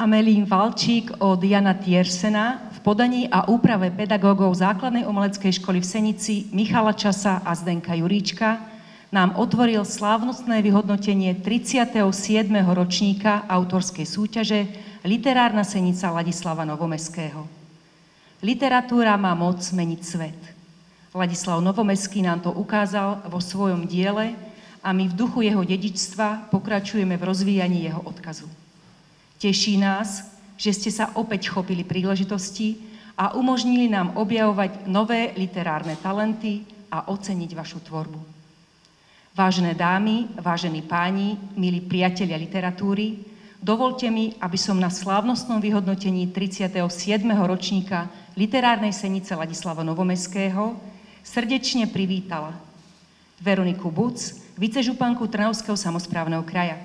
Amelín Valčík od Jana Tiersena v podaní a úprave pedagógov Základnej umeleckej školy v Senici Michala Časa a Zdenka Juríčka nám otvoril slávnostné vyhodnotenie 37. ročníka autorskej súťaže Literárna senica Ladislava Novomeského. Literatúra má moc meniť svet. Ladislav Novomeský nám to ukázal vo svojom diele a my v duchu jeho dedičstva pokračujeme v rozvíjaní jeho odkazu. Teší nás, že ste sa opäť chopili príležitosti a umožnili nám objavovať nové literárne talenty a oceniť vašu tvorbu. Vážené dámy, vážení páni, milí priatelia literatúry, dovolte mi, aby som na slávnostnom vyhodnotení 37. ročníka Literárnej senice Ladislava Novomeského srdečne privítala Veroniku Buc, vicežupanku Trnavského samosprávneho kraja.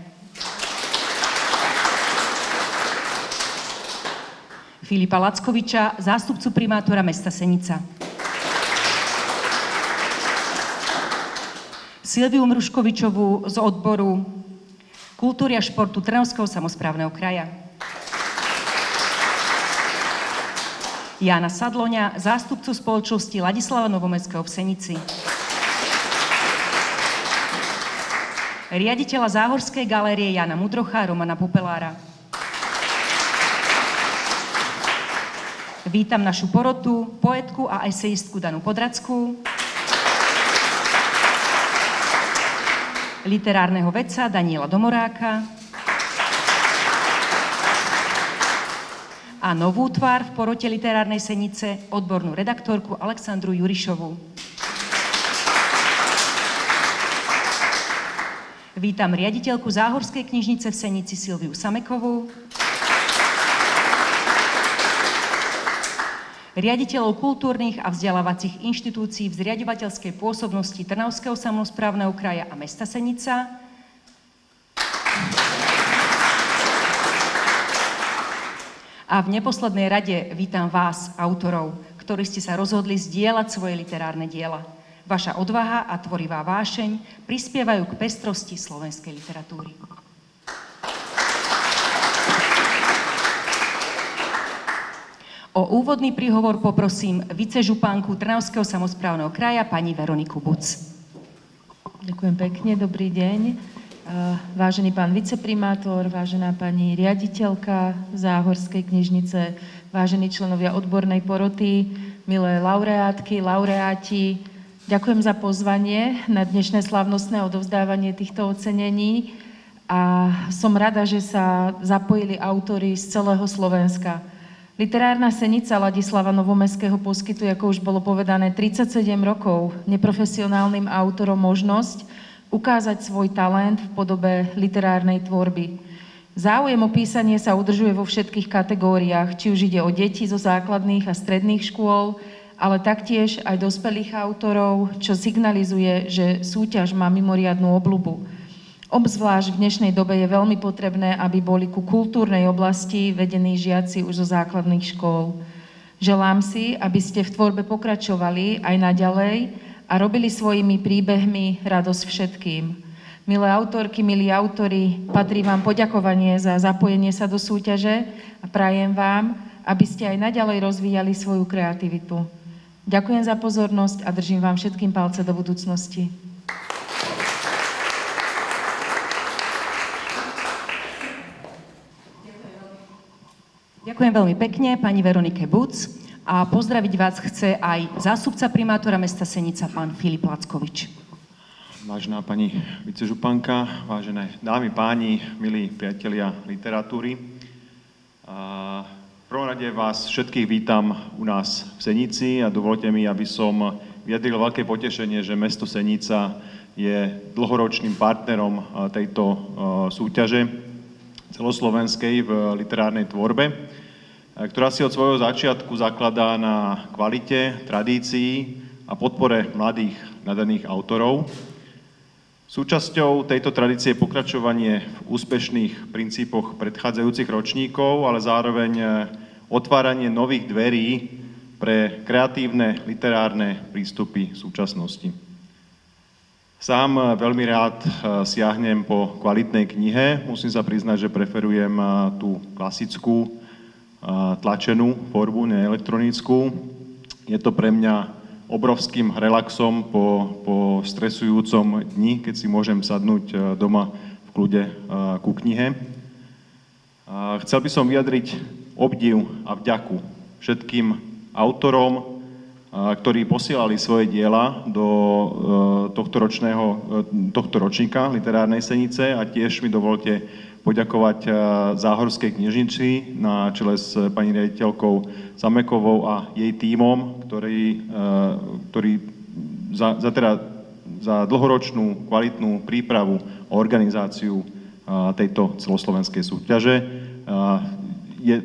Filipa Lackoviča, zástupcu primátora mesta Senica. Silviu Mruškovičovú z odboru kultúry a športu Trnavského samosprávneho kraja. Jána Sadloňa, zástupcu spoločnosti Ladislava Novomeského v Senici. Riaditeľa Záhorskej galérie Jana Mudrocha, Romana Popelára. Vítam našu porotu, poetku a esejistku Danu Podrackú, literárneho vedca Daniela Domoráka a novú tvár v porote Literárnej senice, odbornú redaktorku Alexandru Jurišovú. Vítam riaditeľku Záhorskej knižnice v Senici Silviu Samekovú, riaditeľov kultúrnych a vzdelávacích inštitúcií v zriaďovateľskej pôsobnosti Trnavského samosprávneho kraja a mesta Senica, a v neposlednej rade vítam vás, autorov, ktorí ste sa rozhodli zdieľať svoje literárne diela. Vaša odvaha a tvorivá vášeň prispievajú k pestrosti slovenskej literatúry. O úvodný príhovor poprosím vicežupanku Trnavského samosprávneho kraja, pani Veroniku Buc. Ďakujem pekne, dobrý deň. Vážený pán viceprimátor, vážená pani riaditeľka Záhorskej knižnice, vážení členovia odbornej poroty, milé laureátky, laureáti, ďakujem za pozvanie na dnešné slávnostné odovzdávanie týchto ocenení a som rada, že sa zapojili autori z celého Slovenska. Literárna senica Ladislava Novomeského poskytuje, ako už bolo povedané, 37 rokov neprofesionálnym autorom možnosť ukázať svoj talent v podobe literárnej tvorby. Záujem o písanie sa udržuje vo všetkých kategóriách, či už ide o deti zo základných a stredných škôl, ale taktiež aj dospelých autorov, čo signalizuje, že súťaž má mimoriadnu obľubu. Obzvlášť v dnešnej dobe je veľmi potrebné, aby boli ku kultúrnej oblasti vedení žiaci už zo základných škôl. Želám si, aby ste v tvorbe pokračovali aj naďalej a robili svojimi príbehmi radosť všetkým. Milé autorky, milí autori, patrí vám poďakovanie za zapojenie sa do súťaže a prajem vám, aby ste aj naďalej rozvíjali svoju kreativitu. Ďakujem za pozornosť a držím vám všetkým palce do budúcnosti. Ďakujem veľmi pekne pani Veronike Buc a pozdraviť vás chce aj zástupca primátora mesta Senica, pán Filip Lackovič. Vážená pani vicežupanka, vážené dámy, páni, milí priatelia literatúry. V prvom rade vás všetkých vítam u nás v Senici a dovolte mi, aby som vyjadril veľké potešenie, že mesto Senica je dlhoročným partnerom tejto súťaže celoslovenskej v literárnej tvorbe, ktorá si od svojho začiatku zakladá na kvalite, tradícii a podpore mladých nadaných autorov. Súčasťou tejto tradície je pokračovanie v úspešných princípoch predchádzajúcich ročníkov, ale zároveň otváranie nových dverí pre kreatívne literárne prístupy súčasnosti. Sám veľmi rád siahnem po kvalitnej knihe. Musím sa priznať, že preferujem tú klasickú tlačenú formu, nie elektronickú. Je to pre mňa obrovským relaxom po stresujúcom dni, keď si môžem sadnúť doma v kľude ku knihe. Chcel by som vyjadriť obdiv a vďaku všetkým autorom, ktorí posielali svoje diela do tohto ročníka Literárnej Senice, a tiež mi dovolte poďakovať Záhorskej knižnici na čele s pani riaditeľkou Samekovou a jej tímom, ktorí za dlhoročnú kvalitnú prípravu a organizáciu tejto celoslovenskej súťaže.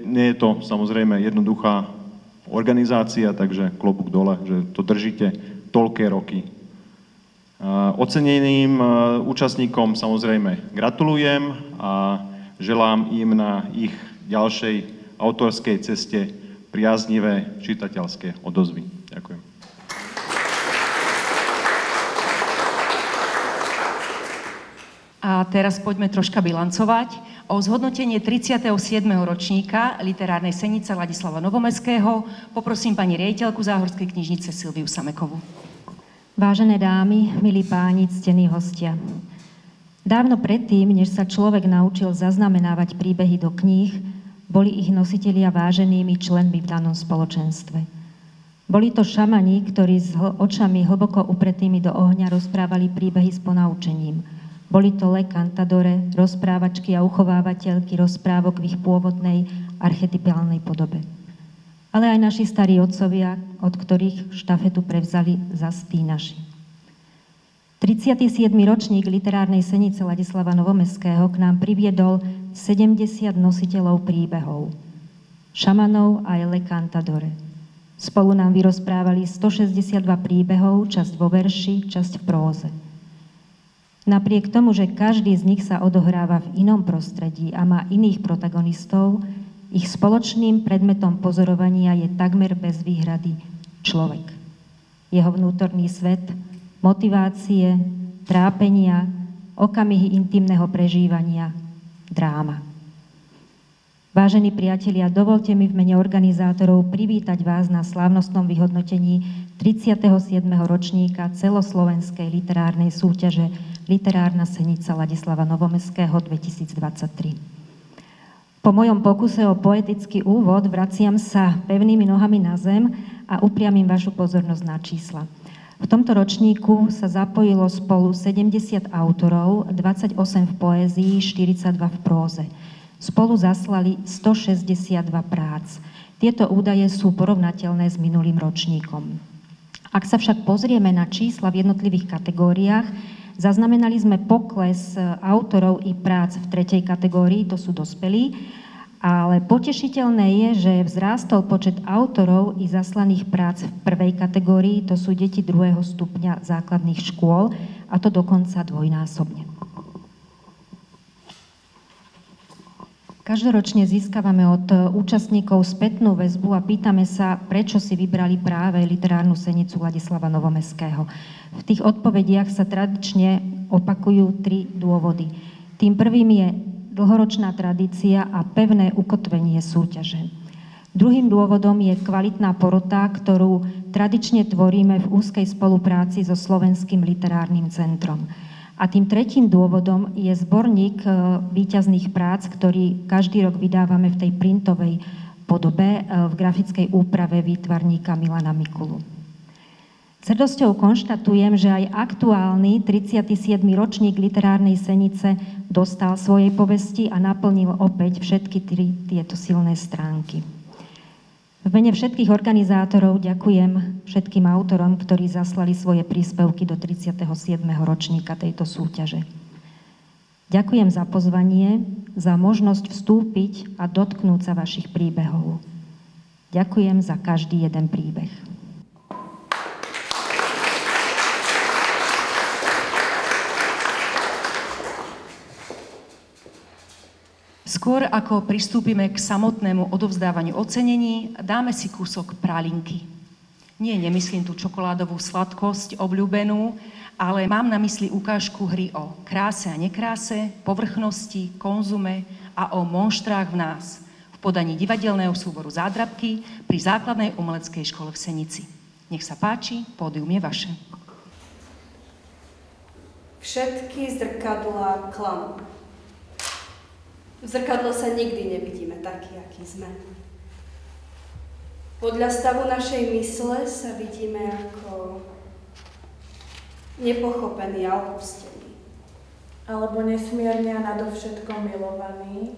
Nie je to samozrejme jednoduchá organizácia, takže klobúk dole, že to držíte toľké roky. Oceneným účastníkom samozrejme gratulujem a želám im na ich ďalšej autorskej ceste priaznivé čitateľské odozvy. Ďakujem. A teraz poďme troška bilancovať. O zhodnotenie 37. ročníka Literárnej Senice Ladislava Novomeského poprosím pani riaditeľku Záhorskej knižnice Silviu Samekovú. Vážené dámy, milí páni, ctení hostia. Dávno predtým, než sa človek naučil zaznamenávať príbehy do kníh, boli ich nositelia váženými členmi v danom spoločenstve. Boli to šamani, ktorí s očami hlboko upretými do ohňa rozprávali príbehy s ponaučením. Boli to le cantadore, rozprávačky a uchovávateľky rozprávok v ich pôvodnej archetypálnej podobe. Ale aj naši starí otcovia, od ktorých štafetu prevzali zas tí naši. 37. ročník Literárnej Senice Ladislava Novomeského k nám priviedol 70 nositeľov príbehov, šamanov a le cantadore. Spolu nám vyrozprávali 162 príbehov, časť vo verši, časť v próze. Napriek tomu, že každý z nich sa odohráva v inom prostredí a má iných protagonistov, ich spoločným predmetom pozorovania je takmer bez výhrady človek. Jeho vnútorný svet, motivácie, trápenia, okamihy intimného prežívania, dráma. Vážení priatelia, dovolte mi v mene organizátorov privítať vás na slávnostnom vyhodnotení 37. ročníka celoslovenskej literárnej súťaže Literárna Senica Ladislava Novomeského 2023. Po mojom pokuse o poetický úvod vraciam sa pevnými nohami na zem a upriamím vašu pozornosť na čísla. V tomto ročníku sa zapojilo spolu 70 autorov, 28 v poézii, 42 v próze. Spolu zaslali 162 prác. Tieto údaje sú porovnateľné s minulým ročníkom. Ak sa však pozrieme na čísla v jednotlivých kategóriách, zaznamenali sme pokles autorov i prác v 3. kategórii, to sú dospelí, ale potešiteľné je, že vzrástol počet autorov i zaslaných prác v 1. kategórii, to sú deti 2. stupňa základných škôl, a to dokonca dvojnásobne. Každoročne získavame od účastníkov spätnú väzbu a pýtame sa, prečo si vybrali práve Literárnu Senicu Ladislava Novomeského. V tých odpovediach sa tradične opakujú 3 dôvody. Tým prvým je dlhoročná tradícia a pevné ukotvenie súťaže. Druhým dôvodom je kvalitná porota, ktorú tradične tvoríme v úzkej spolupráci so Slovenským literárnym centrom. A tým tretím dôvodom je zborník víťazných prác, ktorý každý rok vydávame v tej printovej podobe v grafickej úprave výtvarníka Milana Mikulu. S hrdosťou konštatujem, že aj aktuálny 37. ročník Literárnej Senice dostal svojej povesti a naplnil opäť všetky 3 tieto silné stránky. V mene všetkých organizátorov ďakujem všetkým autorom, ktorí zaslali svoje príspevky do 37. ročníka tejto súťaže. Ďakujem za pozvanie, za možnosť vstúpiť a dotknúť sa vašich príbehov. Ďakujem za každý jeden príbeh. Skôr ako pristúpime k samotnému odovzdávaniu ocenení, dáme si kúsok pralinky. Nie, nemyslím tú čokoládovú sladkosť obľúbenú, ale mám na mysli ukážku hry o kráse a nekráse, povrchnosti, konzume a o monštrách v nás v podaní divadelného súboru Zádrabky pri základnej umeleckej škole v Senici. Nech sa páči, pódium je vaše. Všetky zrkadlá klamú. V zrkadle sa nikdy nevidíme takí, akí sme. Podľa stavu našej mysle sa vidíme ako nepochopení a opustení. Alebo nesmierne a nadovšetko milovaní.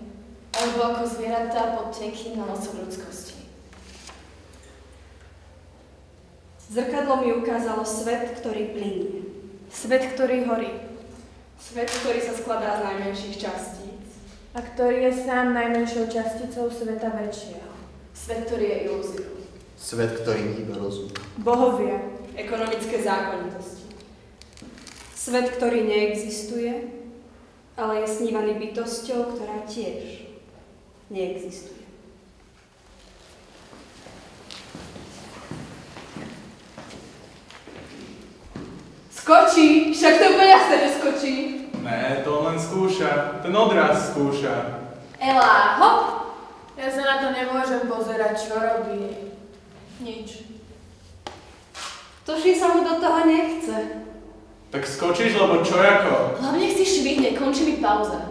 Alebo ako zvieratá pod tenkým nanosom ľudskosti. Zrkadlo mi ukázalo svet, ktorý plynie. Svet, ktorý horí. Svet, ktorý sa skladá z najmenších častíc. A ktorý je sám najmenšou časticou sveta väčšieho. Svet, ktorý je ilúziou. Svet, ktorý hýbe rozum. Bohovia. Ekonomické zákonitosti. Svet, ktorý neexistuje, ale je snívaný bytosťou, ktorá tiež neexistuje. Skočí! Však to je úplne jasné, že skočí. Ne, to len skúša. Ten odraz skúša. Elá, hop! Ja sa na to nemôžem pozerať, čo robí. Nič. Tuším sa mu do toho nechce. Tak skočíš, lebo čo ako? Hlavne si švihne, končí mi pauza.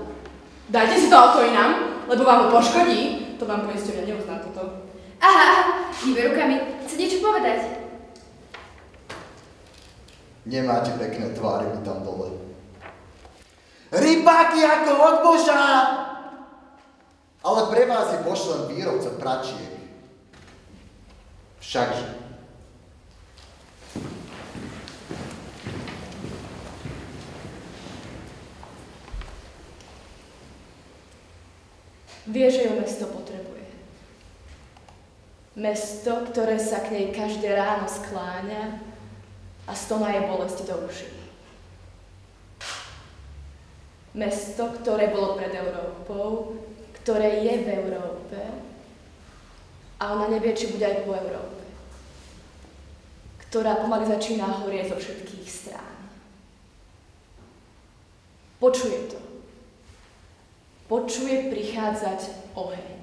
Dajte si to auto inám, lebo vám ho poškodí. To vám poisťovňa neuzná toto. Aha, hýbe rukami. Chce niečo povedať? Nemáte pekné tváre mi tam dole. Rybáky ako od Boža! Ale pre vás je pošlen výrobca pračiek. Všakže. Vie, že ju mesto potrebuje. Mesto, ktoré sa k nej každé ráno skláňa a stona je bolesti do uší. Mesto, ktoré bolo pred Európou, ktoré je v Európe a ona nevie, či bude aj po Európe. Ktorá pomaly začína horieť zo všetkých strán. Počuje to. Počuje prichádzať oheň.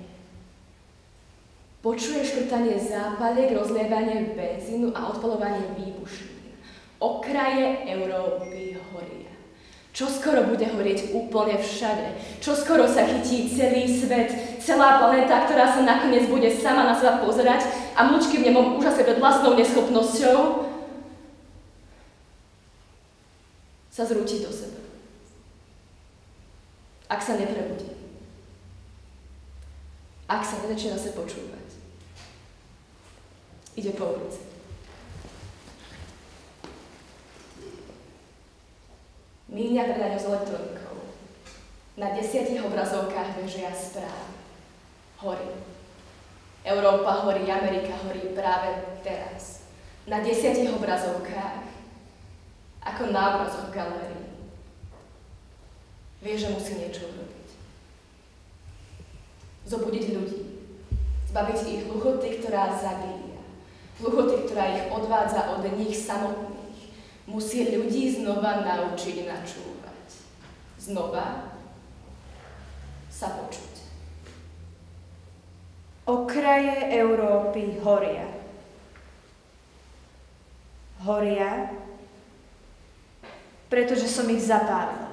Počuje škrtanie zápaliek, rozlievanie benzínu a odpaľovanie výbušnín. Okraje Európy horia. Čoskoro bude horieť úplne všade. Čoskoro sa chytí celý svet, celá planéta, ktorá sa nakoniec bude sama na seba pozerať a mlčky v nemom úžase pred vlastnou neschopnosťou sa zrúti do seba. Ak sa neprebudí. Ak sa nezačne zase počúvať. Ide po ulici. Míňa predaňu s elektronikou. Na 10 obrazovkách bežia správy. Horí. Európa horí, Amerika horí práve teraz. Na 10 obrazovkách. Ako na obrazoch v galérii. Vie, že musí niečo urobiť. Zobudiť ľudí. Zbaviť ich hluchoty, ktorá zabíja. Hluchoty, ktorá ich odvádza od nich samotných. Musí ľudí znova naučiť načúvať. Znova sa počuť. Okraje Európy horia. Horia, pretože som ich zapálila.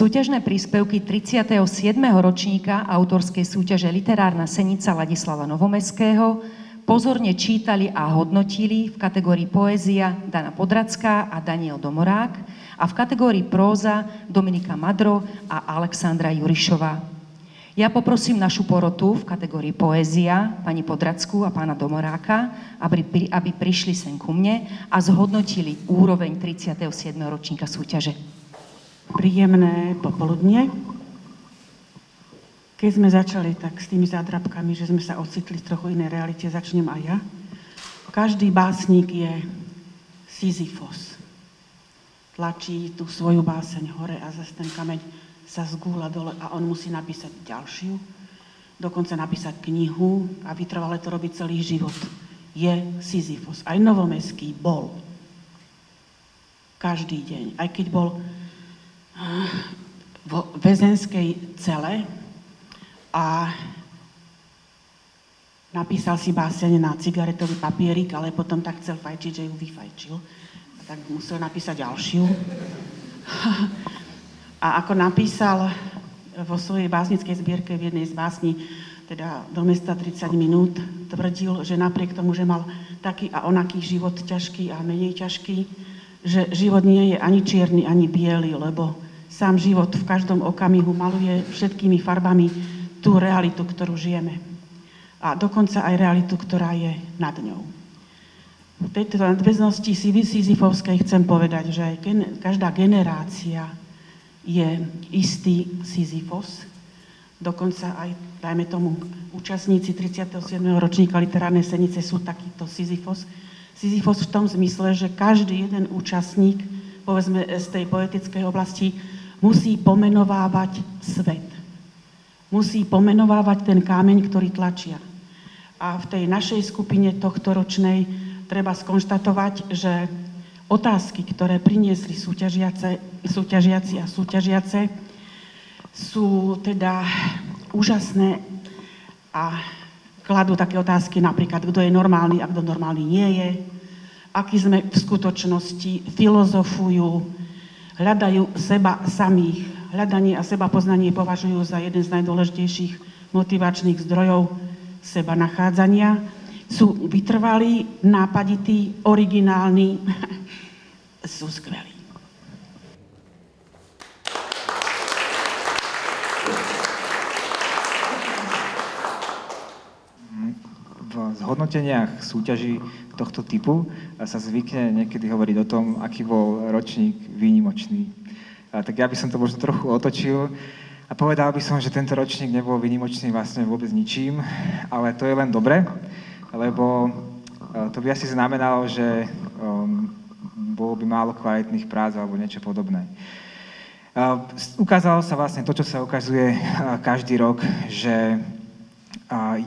Súťažné príspevky 37. ročníka autorskej súťaže Literárna senica Ladislava Novomeského pozorne čítali a hodnotili v kategórii poézia Dana Podracká a Daniel Domorák a v kategórii próza Dominika Madro a Alexandra Jurišová. Ja poprosím našu porotu v kategórii poézia, pani Podrackú a pána Domoráka, aby prišli sem ku mne a zhodnotili úroveň 37. ročníka súťaže. Príjemné popoludnie. Keď sme začali tak s tými zádrabkami, že sme sa ocitli v trochu inej realite, začnem aj ja. Každý básnik je Sisyfos. Tlačí tú svoju báseň hore a zase ten kameň sa zgúla dole a on musí napísať ďalšiu, dokonca napísať knihu a vytrvale to robí celý život. Je Sisyfos. Aj Novomeský bol. Každý deň. Aj keď bol vo väzenskej cele a napísal si báseň na cigaretový papierik, ale potom tak chcel fajčiť, že ju vyfajčil. Tak musel napísať ďalšiu. A ako napísal vo svojej básnickej zbierke v jednej z básni, teda Do mesta 30 minút, tvrdil, že napriek tomu, že mal taký a onaký život ťažký a menej ťažký, že život nie je ani čierny, ani biely, lebo sám život v každom okamihu maluje všetkými farbami tú realitu, ktorú žijeme. A dokonca aj realitu, ktorá je nad ňou. V tejto nadväznosti Sisyfovskej chcem povedať, že každá generácia je istý Sisyfos. Dokonca aj, dajme tomu, účastníci 37. ročníka Literárnej senice sú takýto Sisyfos. Sisyfos v tom zmysle, že každý jeden účastník, povedzme z tej poetickej oblasti, musí pomenovávať svet. Musí pomenovávať ten kámeň, ktorý tlačia. A v tej našej skupine tohtoročnej treba skonštatovať, že otázky, ktoré priniesli súťažiaci a súťažiace, sú teda úžasné a kladú také otázky, napríklad, kto je normálny a kto normálny nie je, aký sme v skutočnosti, filozofujú, hľadajú seba samých. Hľadanie a seba poznanie považujú za jeden z najdôležitejších motivačných zdrojov seba nachádzania. Sú vytrvalí, nápadití, originálni, sú skvelí. V zhodnoteniach súťaží tohto typu sa zvykne niekedy hovoriť o tom, aký bol ročník výnimočný. Tak ja by som to možno trochu otočil a povedal by som, že tento ročník nebol výnimočný vlastne vôbec ničím, ale to je len dobre, lebo to by asi znamenalo, že bolo by málo kvalitných prác alebo niečo podobné. Ukázalo sa vlastne to, čo sa ukazuje každý rok, že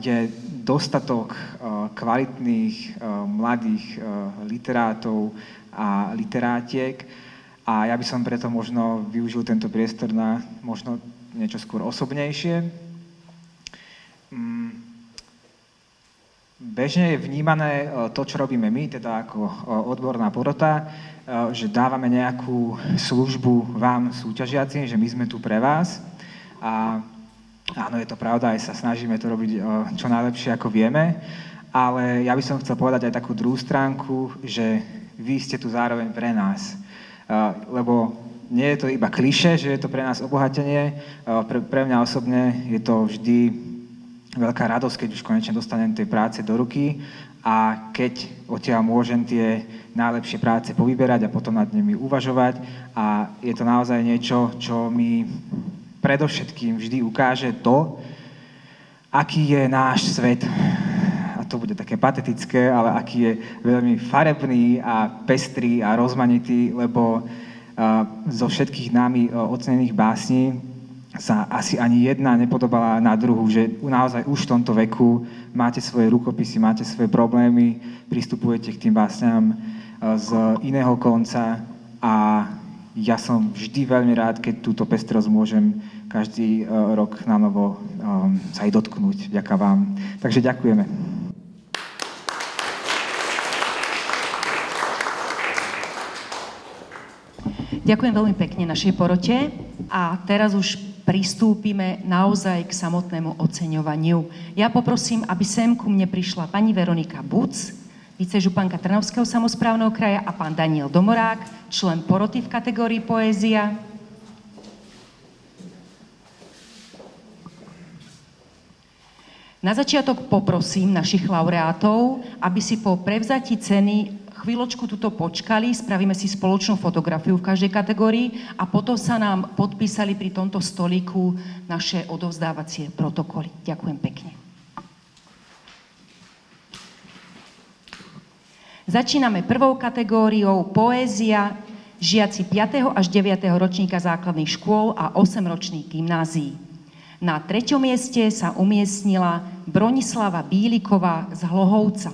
je dostatok kvalitných mladých literátov a literátiek a ja by som preto možno využil tento priestor na možno niečo skôr osobnejšie. Bežne je vnímané to, čo robíme my, teda ako odborná porota, že dávame nejakú službu vám, súťažiacim, že my sme tu pre vás. A áno, je to pravda, aj sa snažíme to robiť čo najlepšie, ako vieme, ale ja by som chcel povedať aj takú druhú stránku, že vy ste tu zároveň pre nás. Lebo nie je to iba klišé, že je to pre nás obohatenie, pre mňa osobne je to vždy veľká radosť, keď už konečne dostanem tej práce do ruky a keď odtiaľ môžem tie najlepšie práce povyberať a potom nad nimi uvažovať a je to naozaj niečo, čo mi predovšetkým vždy ukáže to, aký je náš svet. A to bude také patetické, ale aký je veľmi farebný a pestrý a rozmanitý, lebo zo všetkých nami ocenených básní sa asi ani jedna nepodobala na druhú, že naozaj už v tomto veku máte svoje rukopisy, máte svoje problémy, pristupujete k tým básňam z iného konca a ja som vždy veľmi rád, keď túto pestrosť môžem každý rok na novo sa aj dotknúť. Ďakujem vám. Takže ďakujeme. Ďakujem veľmi pekne našej porote. A teraz už pristúpime naozaj k samotnému oceňovaniu. Ja poprosím, aby sem ku mne prišla pani Veronika Buc, vicežupanka Trnavského samosprávneho kraja, a pán Daniel Domorák, člen poroty v kategórii poézia. Na začiatok poprosím našich laureátov, aby si po prevzatí ceny chvíľočku tuto počkali, spravíme si spoločnú fotografiu v každej kategórii a potom sa nám podpísali pri tomto stolíku naše odovzdávacie protokoly. Ďakujem pekne. Začíname prvou kategóriou poézia, žiaci 5. až 9. ročníka základných škôl a 8-ročných gymnázií. Na 3. mieste sa umiestnila Bronislava Bíliková z Hlohovca.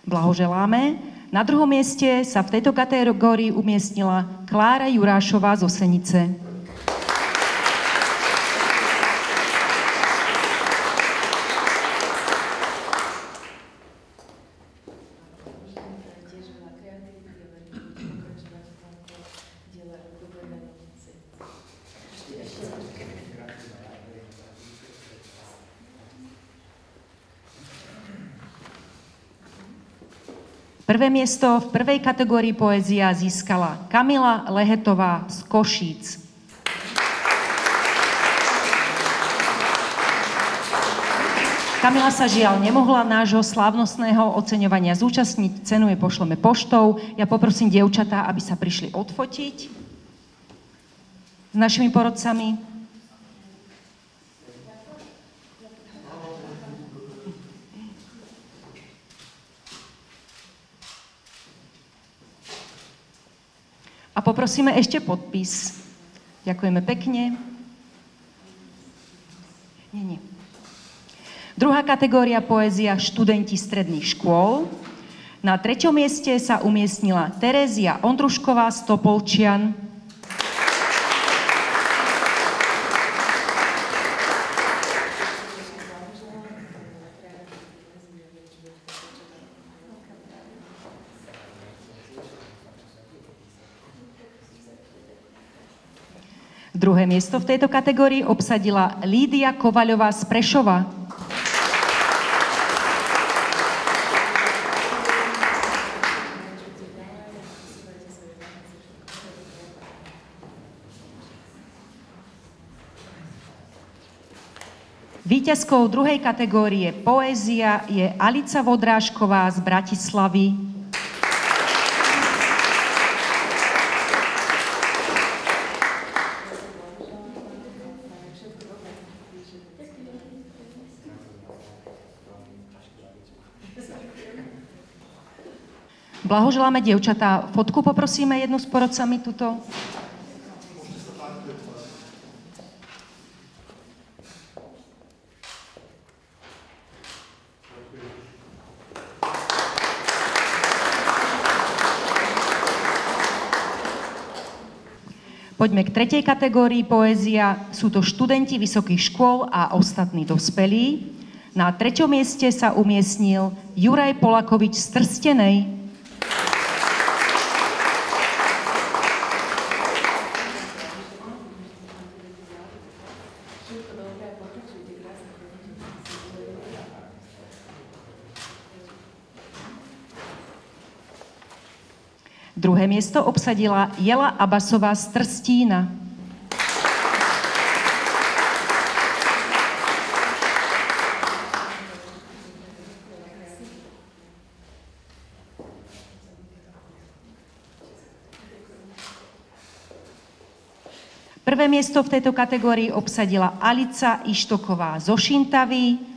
Blahoželáme. Na 2. mieste sa v tejto kategórii umiestnila Klára Jurášová zo Senice. Prvé miesto v prvej kategórii poézia získala Kamila Lehetová z Košíc. Kamila sa žiaľ nemohla nášho slávnostného oceňovania zúčastniť, cenu jej pošleme poštou. Ja poprosím dievčatá, aby sa prišli odfotiť s našimi porodcami. A poprosíme ešte podpis. Ďakujeme pekne. Nie. Druhá kategória poézia študenti stredných škôl. Na 3. mieste sa umiestnila Terézia Ondrušková z Topolčian. Druhé miesto v tejto kategórii obsadila Lídia Kovaľová z Prešova. Víťazkou druhej kategórie poézia je Alica Vodrážková z Bratislavy. Blahoželáme, dievčatá. Fotku poprosíme jednu s porodcami tuto. Poďme k tretej kategórii poézia. Sú to študenti vysokých škôl a ostatní dospelí. Na 3. mieste sa umiestnil Juraj Polakovič z Trstenej. Druhé miesto obsadila Jela Abasová z Trstína. Prvé miesto v tejto kategórii obsadila Alica Ištoková zo Šintavy.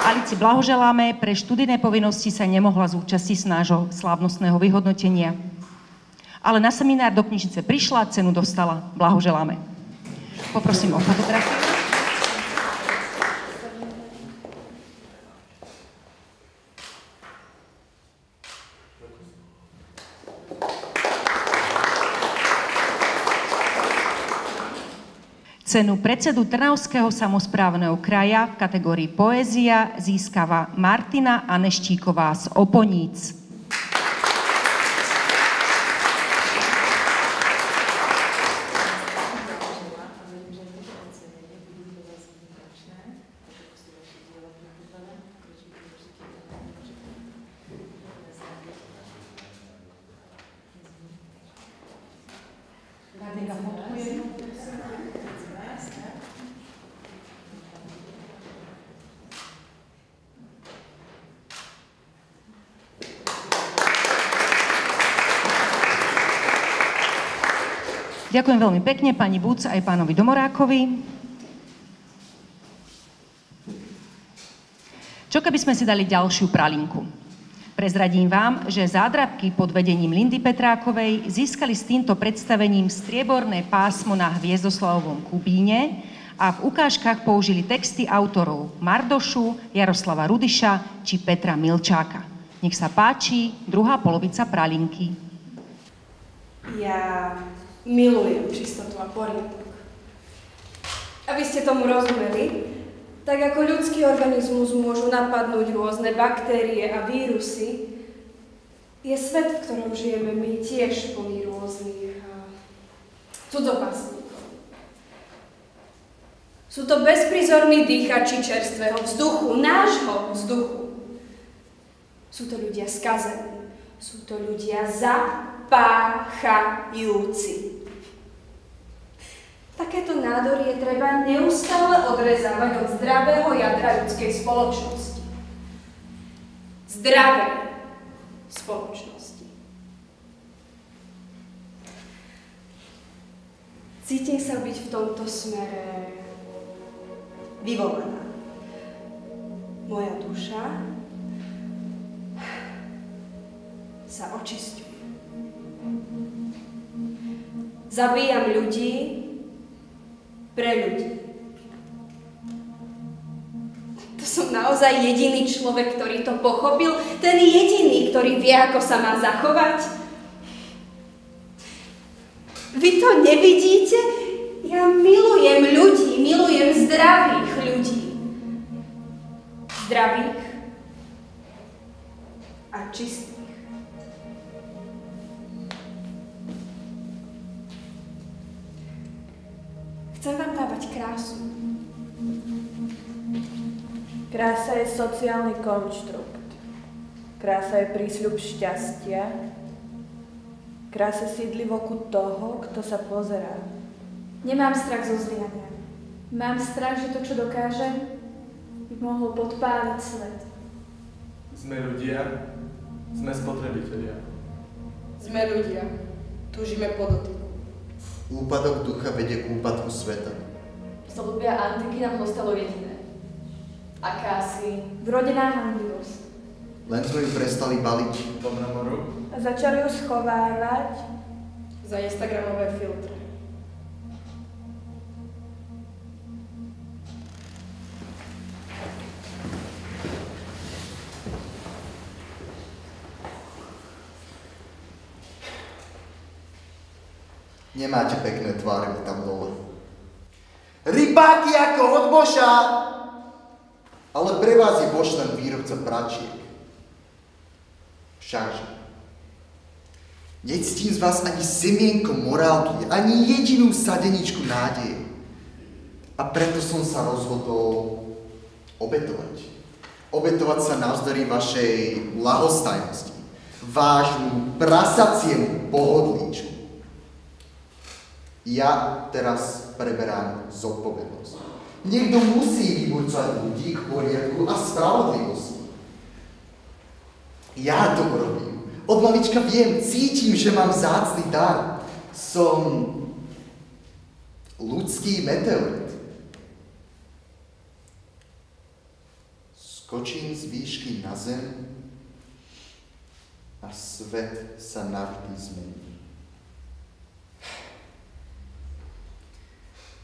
Alici blahoželáme, pre študijné povinnosti sa nemohla zúčastniť z nášho slávnostného vyhodnotenia. Ale na seminár do knižnice prišla, cenu dostala. Blahoželáme. Poprosím o fotografiu. Cenu predsedu Trnavského samosprávneho kraja v kategórii Poézia získava Martina Aneštíková z Oponíc. Ďakujem veľmi pekne pani Buc aj pánovi Domorákovi. Čo keby sme si dali ďalšiu pralinku? Prezradím vám, že zádrabky pod vedením Lindy Petrákovej získali s týmto predstavením strieborné pásmo na Hviezdoslavovom Kubíne a v ukážkach použili texty autorov Mardošu, Jaroslava Rudyša či Petra Milčáka. Nech sa páči, druhá polovica pralinky. Ja milujem čistotu a poriadok. Aby ste tomu rozumeli, tak ako ľudský organizmus môžu napadnúť rôzne baktérie a vírusy, je svet, v ktorom žijeme my, tiež plný rôznych cudzopasníkov. Sú to bezprizorní dýchači čerstvého vzduchu, nášho vzduchu. Sú to ľudia skazení, sú to ľudia zapáchajúci. Takéto nádory je treba neustále odrezávať od zdravého jadra ľudskej spoločnosti. Zdravej spoločnosti. Cítim sa byť v tomto smere vyvolaná. Moja duša sa očisťuje. Zabíjam ľudí pre ľudí. To som naozaj jediný človek, ktorý to pochopil, ten jediný, ktorý vie, ako sa má zachovať. Vy to nevidíte? Ja milujem ľudí, milujem zdravých ľudí. Zdravých a čistých. Chcem vám dávať krásu. Krása je sociálny konštrukt. Krása je prísľub šťastia. Krása sídli v oku toho, kto sa pozerá. Nemám strach zo zlyhania. Mám strach, že to, čo dokážem, by mohlo podpáliť svet. Sme ľudia, sme spotrebitelia. Sme ľudia, túžime po dotyku. Úpadok ducha vedie k úpadku sveta. Slúbia antiky nám ostalo jediné. Akási vrodená hanlivosť. Len sme ju prestali baliť do mramoru a začali ju schovávať za instagramové filtre. Nemáte pekné tváre tam dole. Rybáky ako od Boša! Ale pre vás je Bož len výrobca pračiek. Všakže. Nectím z vás ani semienko morálky, ani jedinú sadeničku nádeje. A preto som sa rozhodol obetovať. Obetovať sa navzdory vašej ľahostajnosti, vášmu prasaciemu pohodlíčku. Ja teraz preberám zodpovednosť. Niekto musí vyburcovať ľudí k poriadku a spravodlivosti. Ja to urobím. Od malička viem, cítim, že mám vzácny dar. Som ľudský meteorit. Skočím z výšky na zem a svet sa navždy zmení.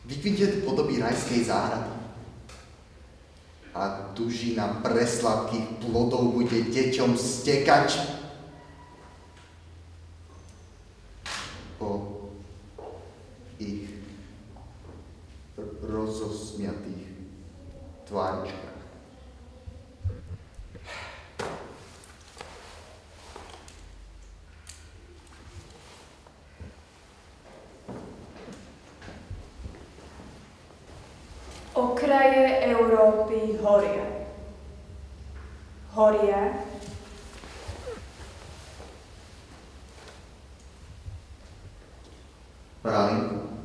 Vykvinte podoby rajskej záhrady a dužina presladkých plodov bude deťom stekať po ich Okraje Európy horia. Horia. Pralinku.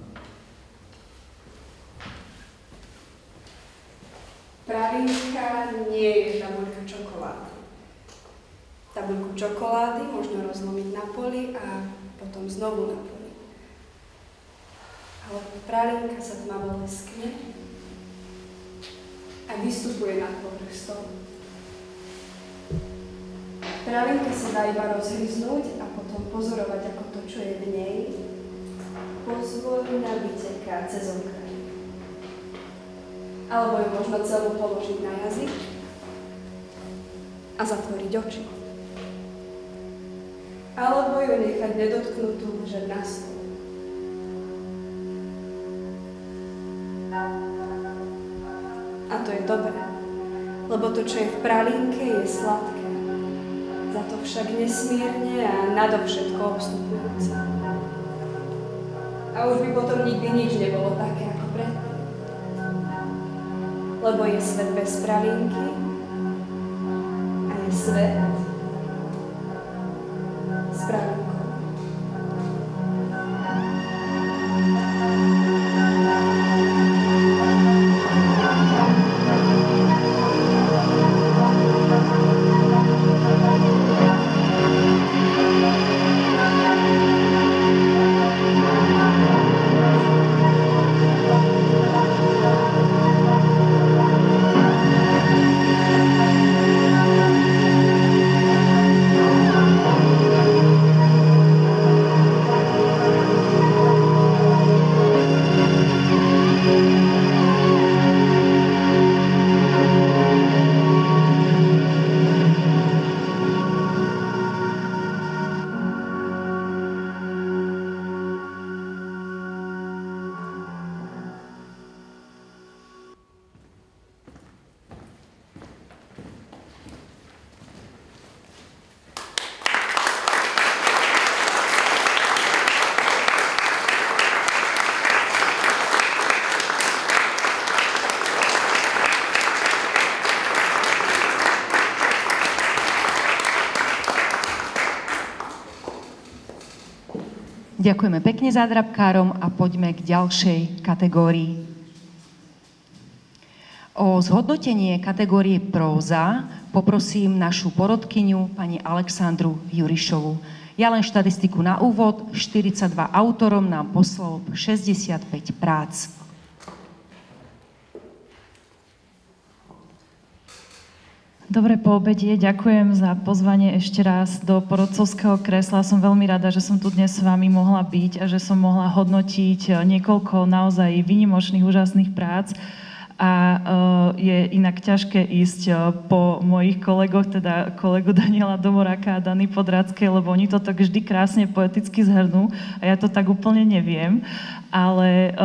Pralinka nie je tabuľka čokolády. Tabuľku čokolády možno rozlomiť na poli a potom znovu na poli. Ale pralinka sa tmavo leskne a vystupuje nad povrch stolu. Pralinka sa dá iba rozhryznúť a potom pozorovať, ako to, čo je v nej, pozvolna vyteká cez okraj. Alebo ju možno celú položiť na jazyk a zatvoriť oči. Alebo ju nechať nedotknutú ležať na stole. A to je dobré, lebo to, čo je v pralinke, je sladké. Za to však nesmierne a nadovšetko obstupujúce. A už by potom nikdy nič nebolo také ako predtým. Lebo je svet bez pralinky a je svet s pralinkou. Ďakujeme pekne zádrabkárom a poďme k ďalšej kategórii. O zhodnotenie kategórie próza poprosím našu porodkyňu, pani Alexandru Jurišovu. Ja len štatistiku na úvod. 42 autorom nám poslalo 65 prác. Dobre poobedie, ďakujem za pozvanie ešte raz do porodcovského kresla. Som veľmi rada, že som tu dnes s vami mohla byť a že som mohla hodnotiť niekoľko naozaj výnimočných, úžasných prác. A je inak ťažké ísť po mojich kolegoch, teda kolegu Daniela Domoráka a Dany Podradskej, lebo oni to tak vždy krásne poeticky zhrnú a ja to tak úplne neviem. Ale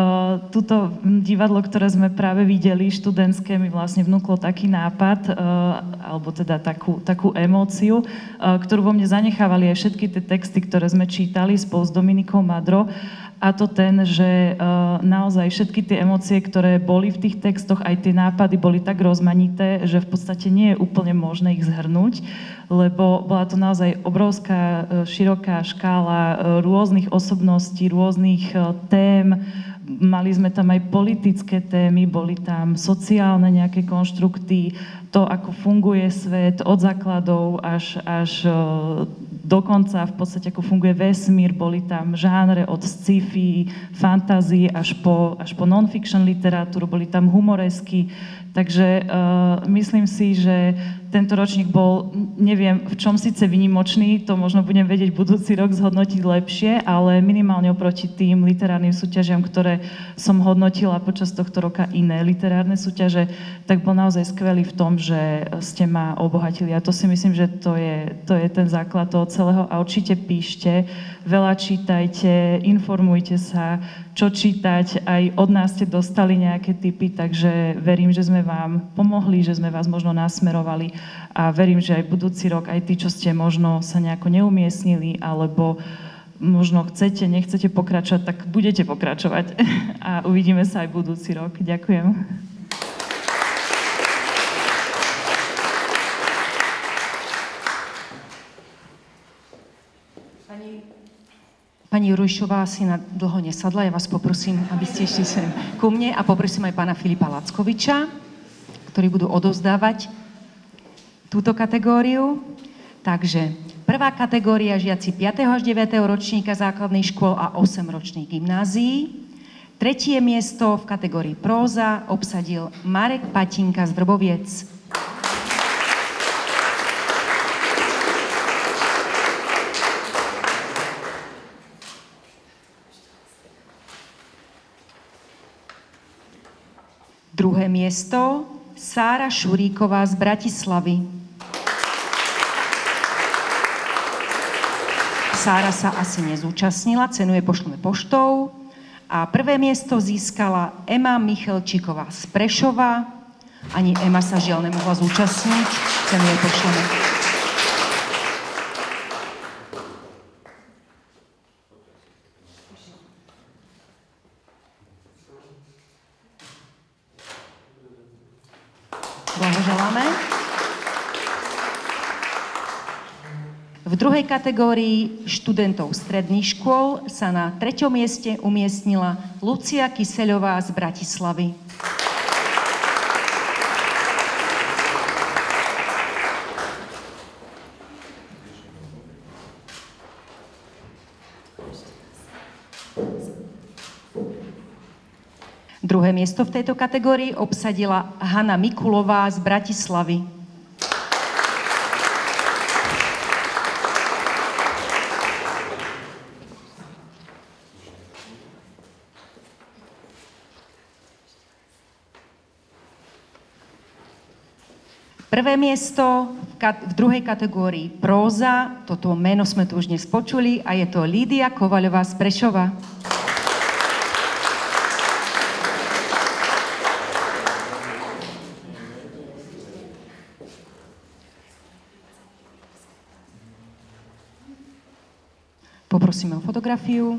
túto divadlo, ktoré sme práve videli, študentské, mi vlastne vnúklo taký nápad, alebo teda takú emóciu, ktorú vo mne zanechávali aj všetky tie texty, ktoré sme čítali spolu s Dominikou Madro. A to ten, že naozaj všetky tie emócie, ktoré boli v tých textoch, aj tie nápady boli tak rozmanité, že v podstate nie je úplne možné ich zhrnúť, lebo bola to naozaj obrovská, široká škála rôznych osobností, rôznych tém. Mali sme tam aj politické témy, boli tam sociálne nejaké konštrukty, to, ako funguje svet od základov až dokonca v podstate, ako funguje vesmír, boli tam žánre od sci-fi, fantasy až po non-fiction literatúru, boli tam humoresky. Takže myslím si, že tento ročník bol, neviem, v čom síce výnimočný, to možno budem vedieť budúci rok zhodnotiť lepšie, ale minimálne oproti tým literárnym súťažiam, ktoré som hodnotila počas tohto roka iné literárne súťaže, tak bol naozaj skvelý v tom, že ste ma obohatili. A to si myslím, že to je ten základ toho celého. A určite píšte, veľa čítajte, informujte sa, čo čítať. Aj od nás ste dostali nejaké tipy, takže verím, že sme vám pomohli, že sme vás možno nasmerovali a verím, že aj budúci rok, aj tí, čo ste možno sa nejako neumiestnili, alebo možno chcete, nechcete pokračovať, tak budete pokračovať a uvidíme sa aj budúci rok. Ďakujem. Pani Jurojšová si na dlho nesadla, ja vás poprosím, aby ste išli sem ku mne a poprosím aj pána Filipa Lackoviča, ktorí budú odovzdávať túto kategóriu. Takže prvá kategória žiaci 5. až 9. ročníka základných škôl a 8 ročných gymnázií. Tretie miesto v kategórii próza obsadil Marek Patinka z Vrboviec. Druhé miesto Sára Šuríková z Bratislavy. Sára sa asi nezúčastnila, cenu jej pošleme poštou. A prvé miesto získala Ema Michelčíková z Prešova. Ani Ema sa žiaľ nemohla zúčastniť, cenu jej pošleme. Blahoželáme. V druhej kategórii študentov stredných škôl sa na 3. mieste umiestnila Lucia Kyseľová z Bratislavy. Druhé miesto v tejto kategórii obsadila Hanna Mikulová z Bratislavy. Prvé miesto v druhej kategórii próza, toto meno sme tu už dnes počuli, a je to Lídia Kovaľová z Prešova. Poprosíme o fotografiu.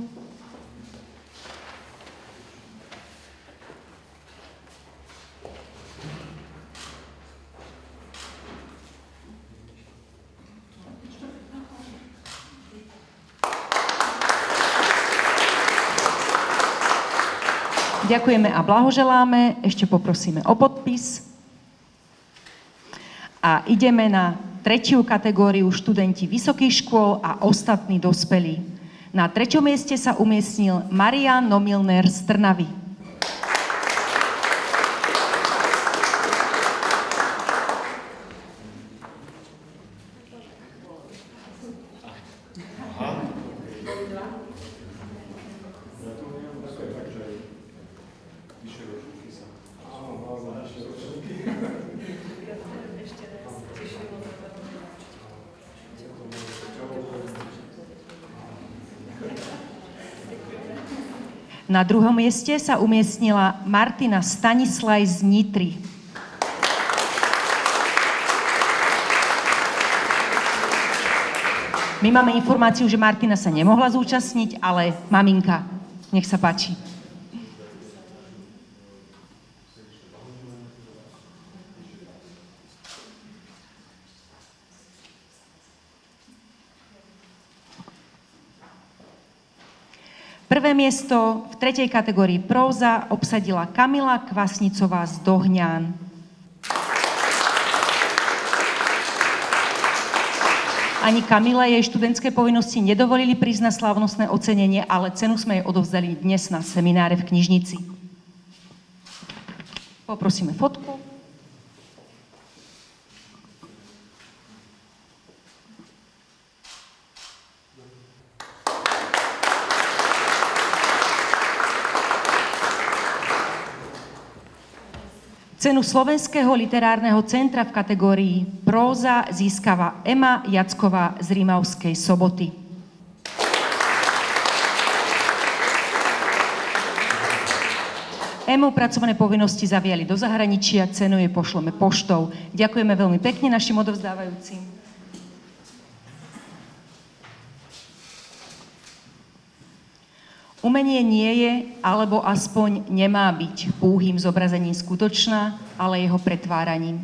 Ďakujeme a blahoželáme. Ešte poprosíme o podpis. A ideme na tretiu kategóriu študenti vysokých škôl a ostatní dospelí. Na 3. mieste sa umiestnil Marián Nomilner z Trnavy. Na 2. mieste sa umiestnila Martina Stanislaj z Nitry. My máme informáciu, že Martina sa nemohla zúčastniť, ale maminka, nech sa páči. Prvé miesto v 3. kategórii próza obsadila Kamila Kvasnicová z Dohňan. Ani Kamile jej študentské povinnosti nedovolili prísť na slávnostné ocenenie, ale cenu sme jej odovzdali dnes na semináre v knižnici. Poprosíme fotku. Cenu Slovenského literárneho centra v kategórii próza získava Ema Jacková z Rimavskej Soboty. Emu pracovné povinnosti zaviali do zahraničia, cenu jej pošleme poštou. Ďakujeme veľmi pekne našim odovzdávajúcim. Umenie nie je, alebo aspoň nemá byť púhým zobrazením skutočná, ale jeho pretváraním.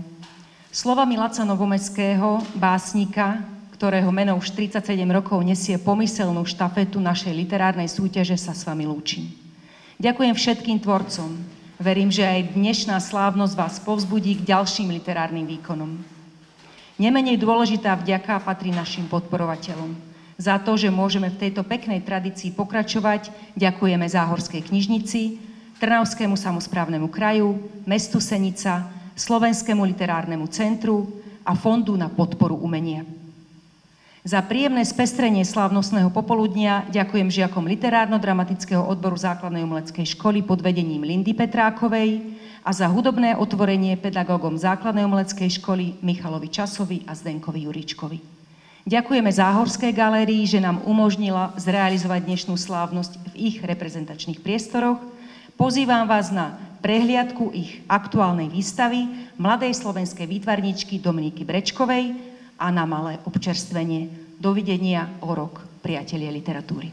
Slovami Laca Novomeského, básnika, ktorého meno už 37 rokov nesie pomyselnú štafetu našej literárnej súťaže, sa s vami lúčim. Ďakujem všetkým tvorcom. Verím, že aj dnešná slávnosť vás povzbudí k ďalším literárnym výkonom. Nemenej dôležitá vďaka patrí našim podporovateľom. Za to, že môžeme v tejto peknej tradícii pokračovať, ďakujeme Záhorskej knižnici, Trnavskému samosprávnemu kraju, mestu Senica, Slovenskému literárnemu centru a Fondu na podporu umenia. Za príjemné spestrenie slávnostného popoludnia ďakujem žiakom literárno-dramatického odboru základnej umeleckej školy pod vedením Lindy Petrákovej a za hudobné otvorenie pedagógom základnej umeleckej školy Michalovi Časovi a Zdenkovi Juríčkovi. Ďakujeme Záhorskej galérii, že nám umožnila zrealizovať dnešnú slávnosť v ich reprezentačných priestoroch. Pozývam vás na prehliadku ich aktuálnej výstavy mladej slovenskej výtvarničky Dominiky Brečkovej a na malé občerstvenie. Dovidenia o rok, priatelia literatúry.